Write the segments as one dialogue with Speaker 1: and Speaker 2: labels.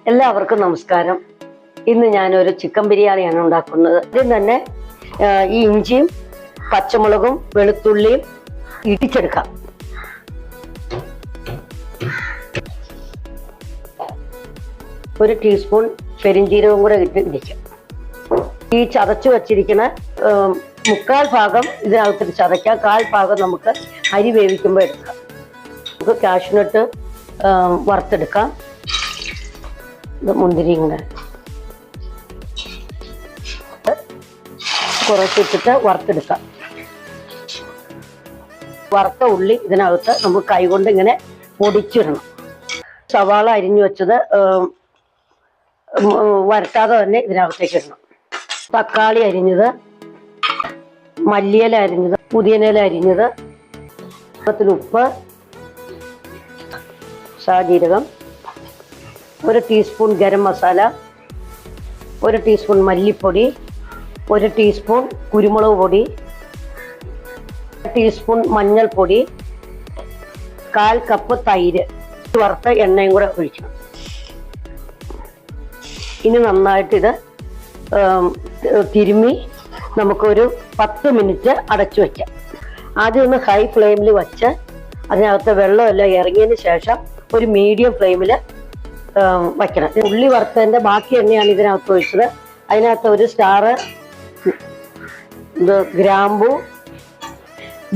Speaker 1: എല്ലാവർക്കും നമസ്കാരം. ഇന്ന് ഞാനൊരു ചിക്കൻ ബിരിയാണിയാണ് ഉണ്ടാക്കുന്നത്. ആദ്യം തന്നെ ഈ ഇഞ്ചിയും പച്ചമുളകും വെളുത്തുള്ളിയും ഇടിച്ചെടുക്കാം. ഒരു ടീസ്പൂൺ പെരിഞ്ജീരകവും കൂടെ ഇട്ട് ഇടിക്കാം. ഈ ചതച്ചു വച്ചിരിക്കുന്ന 1/4 ഭാഗം ഇതിനകത്ത് ചതയ്ക്കാം, 1/4 ഭാഗം നമുക്ക് അരി വേവിക്കുമ്പോൾ എടുക്കാം. നമുക്ക് കാഷ്നട്ട് വറുത്തെടുക്കാം. മുന്തിരിയും കൂടെ കുറച്ചിട്ടിട്ട് വറുത്തെടുക്കാം. വറുത്ത ഉള്ളി ഇതിനകത്ത് നമുക്ക് കൈകൊണ്ട് ഇങ്ങനെ പൊടിച്ചിടണം. സവാള അരിഞ്ഞു വെച്ചത് വരട്ടാതെ തന്നെ ഇതിനകത്തേക്ക് ഇടണം. തക്കാളി അരിഞ്ഞത്, മല്ലിയില അരിഞ്ഞത്, പുതിയനില അരിഞ്ഞത്, ഉപ്പ്, സാജീരകം, 1 ടീസ്പൂൺ ഗരം മസാല, 1 ടീസ്പൂൺ മല്ലിപ്പൊടി, 1 ടീസ്പൂൺ കുരുമുളക് പൊടി, 1 ടീസ്പൂൺ മഞ്ഞൾപ്പൊടി, 1/4 കപ്പ് തൈര്, വറുത്ത എണ്ണയും കൂടെ ഒഴിക്കണം. ഇനി നന്നായിട്ട് ഇത് തിരുമ്മി നമുക്കൊരു 10 മിനിറ്റ് അടച്ചു വയ്ക്കാം. ആദ്യം ഒന്ന് ഹൈ ഫ്ലെയിമിൽ വച്ച് അതിനകത്ത് വെള്ളമെല്ലാം ഇറങ്ങിയതിന് ശേഷം ഒരു മീഡിയം ഫ്ലെയിമിൽ വയ്ക്കണം. ഉള്ളി വറുത്തതിൻ്റെ ബാക്കി എണ്ണയാണ് ഇതിനകത്ത് ഒഴിച്ചത്. അതിനകത്ത് ഒരു സ്റ്റാർ, ഗ്രാമ്പു,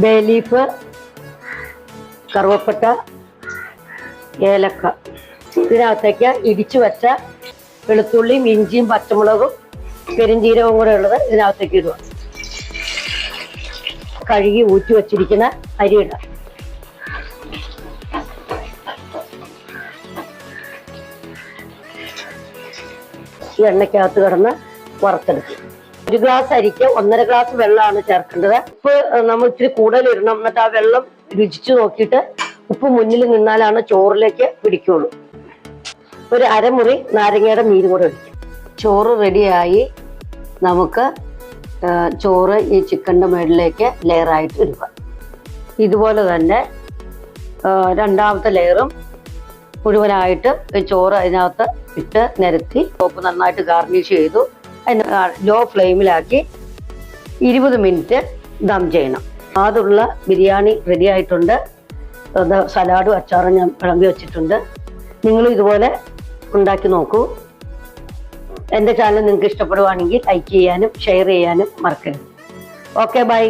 Speaker 1: ബേ ലീഫ്, കറുവപ്പട്ട, ഏലക്ക, ഇതിനകത്തേക്ക് ഇടിച്ചു വെച്ച വെളുത്തുള്ളിയും ഇഞ്ചിയും പച്ചമുളകും പെരിഞ്ജീരകവും കൂടെ ഉള്ളത് ഇതിനകത്തേക്ക് ഇടുക. കഴുകി ഊറ്റി വച്ചിരിക്കുന്ന അരി ഇടാം. ഈ എണ്ണയ്ക്കകത്ത് കിടന്ന് വറുത്തെടുക്കും. 1 ഗ്ലാസ് അരിക്ക് 1.5 ഗ്ലാസ് വെള്ളമാണ് ചേർക്കേണ്ടത്. ഉപ്പ് നമ്മൾ ഇത്തിരി കൂടുതൽ ഇടണം. എന്നിട്ട് ആ വെള്ളം രുചിച്ചു നോക്കിയിട്ട് ഉപ്പ് മുന്നിൽ നിന്നാലാണ് ചോറിലേക്ക് പിടിക്കുള്ളൂ. ഒരു അരമുറി നാരങ്ങയുടെ നീരും കൂടെ ഒഴിക്കും. ചോറ് റെഡിയായി. നമുക്ക് ചോറ് ഈ ചിക്കൻ്റെ മുകളിലേക്ക് ലെയറായിട്ട് ഇടുക. ഇതുപോലെ തന്നെ രണ്ടാമത്തെ ലെയറും മുഴുവനായിട്ട് ചോറ് അതിനകത്ത് ഇട്ട് നിരത്തി സോപ്പ് നന്നായിട്ട് ഗാർണിഷ് ചെയ്തു. അതിന് ലോ ഫ്ലെയിമിലാക്കി 20 മിനിറ്റ് ദം ചെയ്യണം. അതുള്ള ബിരിയാണി റെഡി ആയിട്ടുണ്ട്. സലാഡും അച്ചാറും ഞാൻ വിളമ്പി വെച്ചിട്ടുണ്ട്. നിങ്ങളും ഇതുപോലെ ഉണ്ടാക്കി നോക്കൂ. എൻ്റെ ചാനൽ നിങ്ങൾക്ക് ഇഷ്ടപ്പെടുവാണെങ്കിൽ ലൈക്ക് ചെയ്യാനും ഷെയർ ചെയ്യാനും മറക്കരുത്. Okay, by.